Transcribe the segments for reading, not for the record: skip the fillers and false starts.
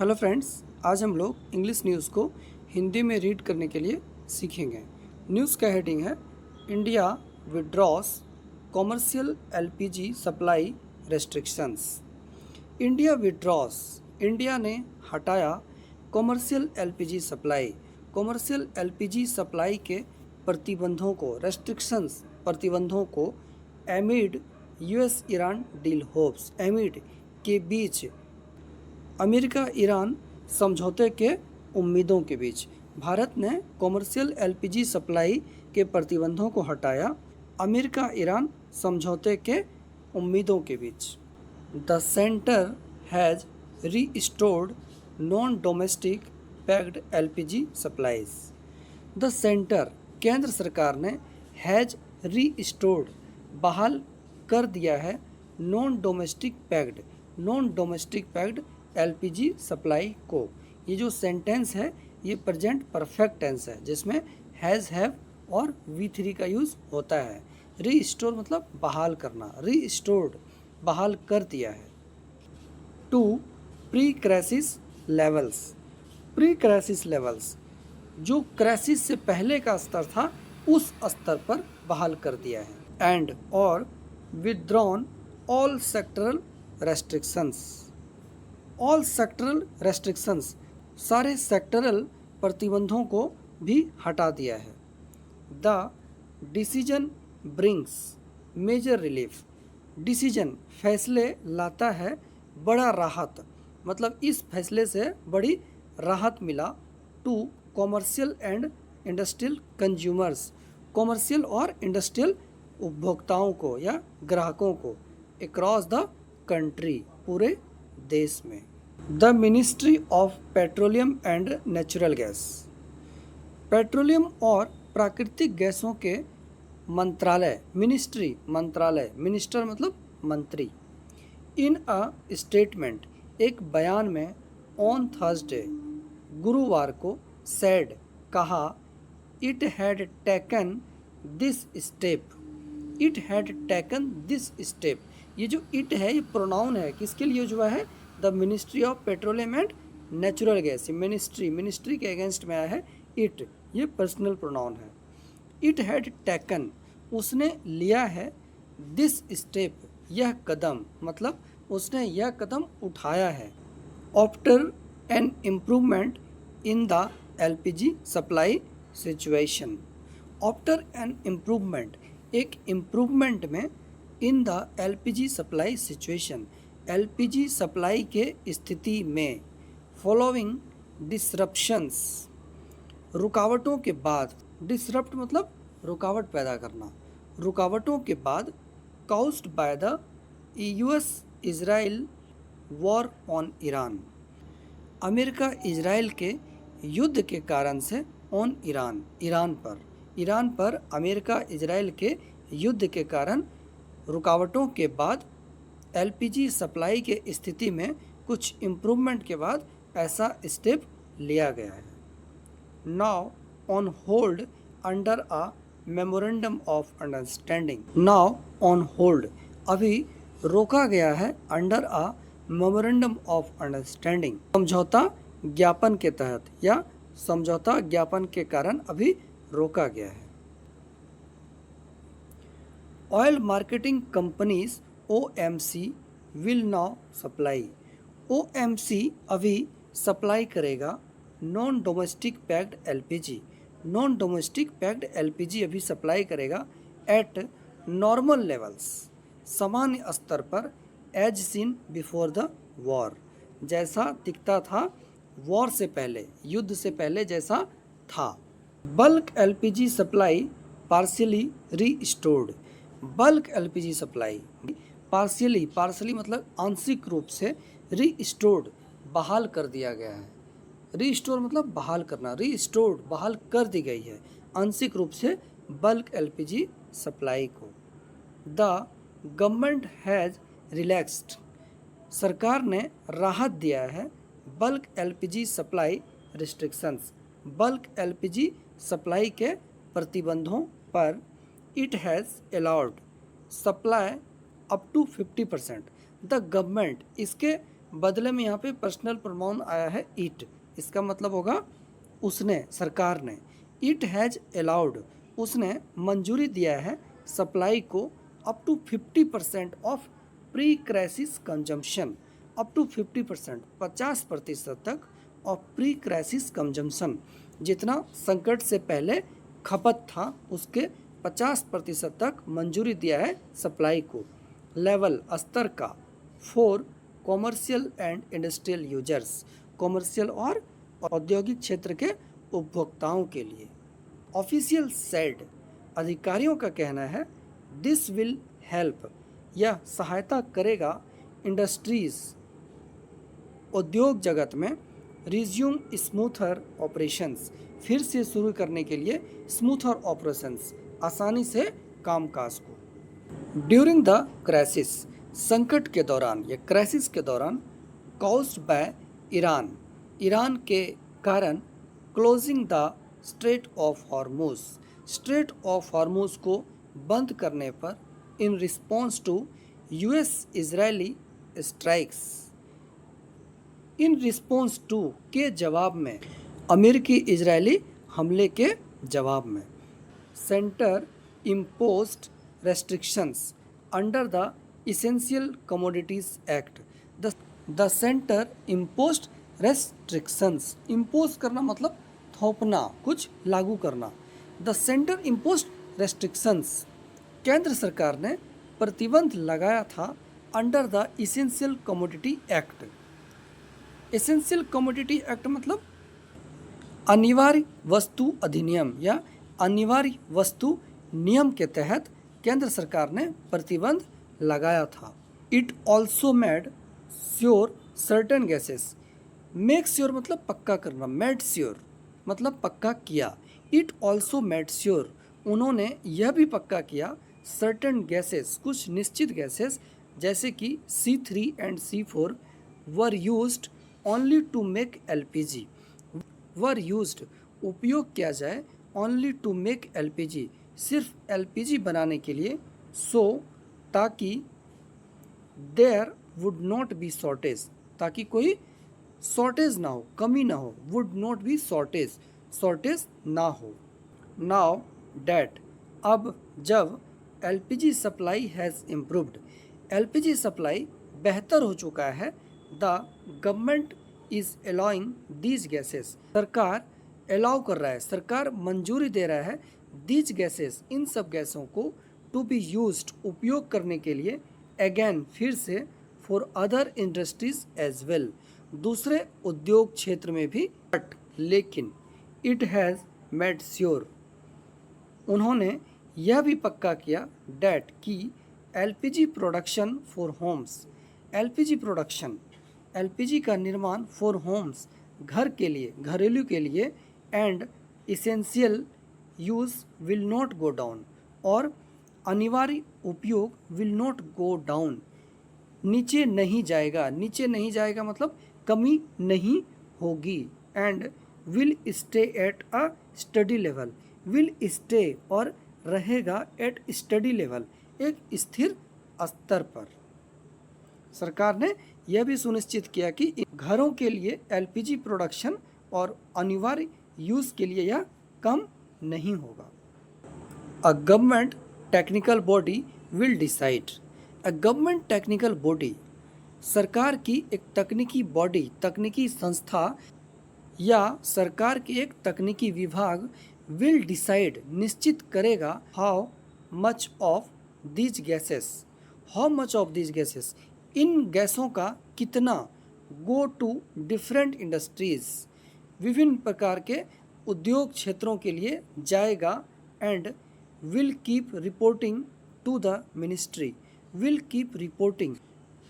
Hello friends, आज हम लोग इंग्लिश न्यूज़ को हिंदी में रीड करने के लिए सीखेंगे। न्यूज़ का हेडिंग है India withdraws commercial LPG supply restrictions. India withdraws, India ने हटाया कॉमर्शियल एलपीजी सप्लाई के प्रतिबंधों को, रेस्ट्रिक्शंस प्रतिबंधों को एमिड यूएस ईरान डील होप्स, एमिड के बीच अमेरिका ईरान समझौते के उम्मीदों के बीच भारत ने कॉमर्शियल एलपीजी सप्लाई के प्रतिबंधों को हटाया अमेरिका ईरान समझौते के उम्मीदों के बीच। The centre has restored non domestic packed LPG supplies. The centre, केंद्र सरकार ने हैज़ रीस्टोर्ड, बहाल कर दिया है non domestic packed LPG supply को। ये जो सेंटेंस है ये प्रेजेंट परफेक्ट टेंस है जिसमें हैज़, हैव और V3 का यूज़ होता है। रीस्टोर मतलब बहाल करना, रीस्टोर्ड बहाल कर दिया है। To pre crisis levels, pre crisis levels जो क्राइसिस से पहले का स्तर था उस स्तर पर बहाल कर दिया है। एंड और withdrawn all sectoral restrictions, all sectoral restrictions सारे सेक्टरल प्रतिबंधों को भी हटा दिया है। The decision brings major relief, decision फैसले लाता है बड़ा राहत, मतलब इस फैसले से बड़ी राहत मिला to commercial and industrial consumers, commercial और इंडस्ट्रियल उपभोक्ताओं को या ग्राहकों को अक्रॉस द कंट्री, पूरे देश में। The ministry of petroleum and natural gas, petroleum और प्राकृतिक गैसों के मंत्रालय, मिनिस्ट्री मंत्रालय, मिनिस्टर मतलब मंत्री। इन अ स्टेटमेंट, एक बयान में, ऑन थर्सडे गुरुवार को, सेड कहा, it had taken this step, it had taken this step. ये जो इट है ये प्रोनाउन है, किसके लिए यूज हुआ है? The ministry of petroleum and natural gas. Ministry के अगेंस्ट में आया है इट, ये पर्सनल प्रोनाउन है। इट हैड टेकन, उसने लिया है, दिस स्टेप, यह कदम, मतलब उसने यह कदम उठाया है। After an improvement in the LPG supply situation, after an improvement, एक इम्प्रूवमेंट में, in the LPG supply situation, LPG supply के स्थिति में, फॉलोइंग डिसरप्शंस, रुकावटों के बाद, डिसरप्ट मतलब रुकावट पैदा करना, रुकावटों के बाद, caused by the US Israel war on Iran, America Israel के युद्ध के कारण से, ऑन ईरान, ईरान पर अमेरिका इजराइल के युद्ध के कारण, रुकावटों के बाद, एलपीजी सप्लाई के स्थिति में कुछ इम्प्रूवमेंट के बाद ऐसा स्टेप लिया गया है। Now on hold under a memorandum of understanding, now on hold, अभी रोका गया है, under a memorandum of understanding, समझौता ज्ञापन के तहत या समझौता ज्ञापन के कारण अभी रोका गया है। Oil marketing companies OMC will now supply, OMC अभी सप्लाई करेगा non domestic packed LPG, non domestic packed LPG अभी सप्लाई करेगा एट नॉर्मल लेवल्स, सामान्य स्तर पर, as seen before the war, जैसा दिखता था वॉर से पहले, युद्ध से पहले जैसा था। Bulk LPG supply partially restored, bulk LPG supply partially मतलब आंशिक रूप से, रीस्टोर्ड बहाल कर दिया गया है, रीस्टोर मतलब बहाल करना, रीस्टोर्ड बहाल कर दी गई है आंशिक रूप से बल्क एलपीजी सप्लाई को। द गवर्नमेंट हैज़ रिलैक्स्ड, सरकार ने राहत दिया है, bulk LPG supply restrictions, bulk LPG supply के प्रतिबंधों पर। It has allowed supply up to 50%, the government, इसके बदले में यहाँ पे पर्सनल प्रोनाउन आया है इट, इसका मतलब होगा उसने, सरकार ने। इट हैज़ अलाउड, उसने मंजूरी दिया है सप्लाई को up to 50% of pre crisis consumption, up to 50%, 50% तक ऑफ प्री क्राइसिस कंजम्पशन, जितना संकट से पहले खपत था उसके 50% तक मंजूरी दिया है सप्लाई को। लेवल, स्तर का। For commercial and industrial users, commercial और औद्योगिक क्षेत्र के उपभोक्ताओं के लिए। ऑफिशियल सेड, अधिकारियों का कहना है दिस विल हेल्प, यह सहायता करेगा इंडस्ट्रीज, उद्योग जगत में रिज्यूम स्मूथर ऑपरेशंस, फिर से शुरू करने के लिए स्मूथर ऑपरेशंस, आसानी से कामकाज को। ड्यूरिंग द क्राइसिस, संकट के दौरान या क्राइसिस के दौरान, कॉज्ड बाय ईरान, ईरान के कारण, closing the strait of Hormuz, strait of Hormuz को बंद करने पर, in response to US Israeli strikes, in response to के जवाब में, अमेरिकी इजरायली हमले के जवाब में। Centre imposed restrictions under the essential commodities act, the centre imposed restrictions, impose करना मतलब थोपना, कुछ लागू करना। द सेंटर इम्पोज्ड रेस्ट्रिक्शंस, केंद्र सरकार ने प्रतिबंध लगाया था under the essential commodity act. Essential commodity act मतलब अनिवार्य वस्तु अधिनियम या अनिवार्य वस्तु नियम के तहत केंद्र सरकार ने प्रतिबंध लगाया था। It also made sure certain gases, make sure मतलब पक्का करना, मेड श्योर मतलब पक्का किया। इट ऑल्सो मेड श्योर, उन्होंने यह भी पक्का किया, सर्टेन गैसेस, कुछ निश्चित गैसेस जैसे कि C3 and C4 were used only to make LPG, were used उपयोग किया जाए, ओनली टू मेक LPG सिर्फ LPG बनाने के लिए, सो ताकि there would not be shortage, ताकि कोई शॉर्टेज ना हो, कमी ना हो, would not be shortage, shortage ना हो। नाउ डैट, अब जब LPG supply has improved, LPG supply बेहतर हो चुका है, the government is allowing these gases, सरकार अलाउ कर रहा है, सरकार मंजूरी दे रहा है, दीज गैसेस, इन सब गैसों को, टू बी यूज्ड उपयोग करने के लिए, अगेन फिर से, for other industries as well, दूसरे उद्योग क्षेत्र में भी, बट लेकिन, इट हैज़ मेड श्योर, उन्होंने यह भी पक्का किया, डैट कि LPG production for homes, LPG production, LPG का निर्माण फॉर होम्स, घर के लिए, घरेलू के लिए, and essential use will not go down, और अनिवार्य उपयोग विल नॉट गो डाउन, नीचे नहीं जाएगा, नीचे नहीं जाएगा मतलब कमी नहीं होगी, and will stay at a study level, will stay और रहेगा एट स्टडी लेवल, एक स्थिर स्तर पर। सरकार ने यह भी सुनिश्चित किया कि घरों के लिए LPG प्रोडक्शन और अनिवार्य यूज के लिए यह कम नहीं होगा। अ government technical body will decide, a government technical body, सरकार की एक तकनीकी बॉडी, तकनीकी संस्था या सरकार की एक तकनीकी विभाग, विल डिसाइड निश्चित करेगा, how much of these gases, how much of these gases, इन गैसों का कितना, गो टू डिफरेंट इंडस्ट्रीज, विभिन्न प्रकार के उद्योग क्षेत्रों के लिए जाएगा, and will keep reporting to the ministry, will keep reporting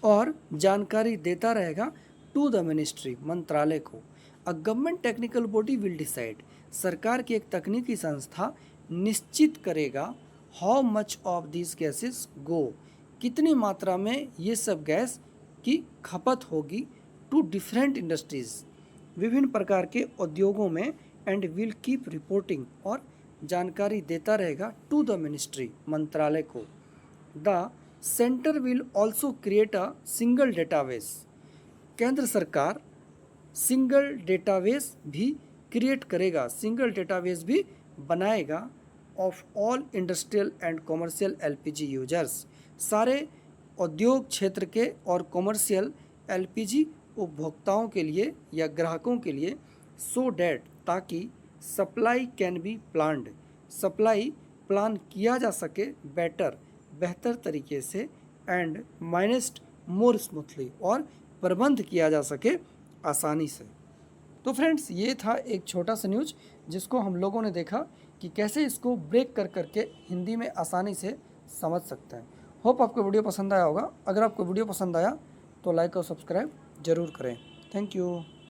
और जानकारी देता रहेगा, टू द मिनिस्ट्री मंत्रालय को। A government technical body will decide, सरकार की एक तकनीकी संस्था निश्चित करेगा, how much of this gases go, कितनी मात्रा में ये सब गैस की खपत होगी, टू डिफरेंट इंडस्ट्रीज, विभिन्न प्रकार के उद्योगों में, एंड विल कीप रिपोर्टिंग और जानकारी देता रहेगा, टू द मिनिस्ट्री मंत्रालय को। The centre will also create a single database, केंद्र सरकार सिंगल डेटाबेस भी क्रिएट करेगा, सिंगल डेटाबेस भी बनाएगा of all industrial and commercial LPG users, सारे औद्योग क्षेत्र के और कॉमर्शियल एलपीजी उपभोक्ताओं के लिए या ग्राहकों के लिए, सो डैट ताकि supply can be planned, supply plan किया जा सके बेटर बेहतर तरीके से, एंड मैनेज्ड मोर स्मूथली और प्रबंध किया जा सके आसानी से। तो फ्रेंड्स ये था एक छोटा सा न्यूज़ जिसको हम लोगों ने देखा कि कैसे इसको ब्रेक कर करके हिंदी में आसानी से समझ सकते हैं। होप आपको वीडियो पसंद आया होगा। अगर आपको वीडियो पसंद आया तो लाइक और सब्सक्राइब ज़रूर करें। Thank you.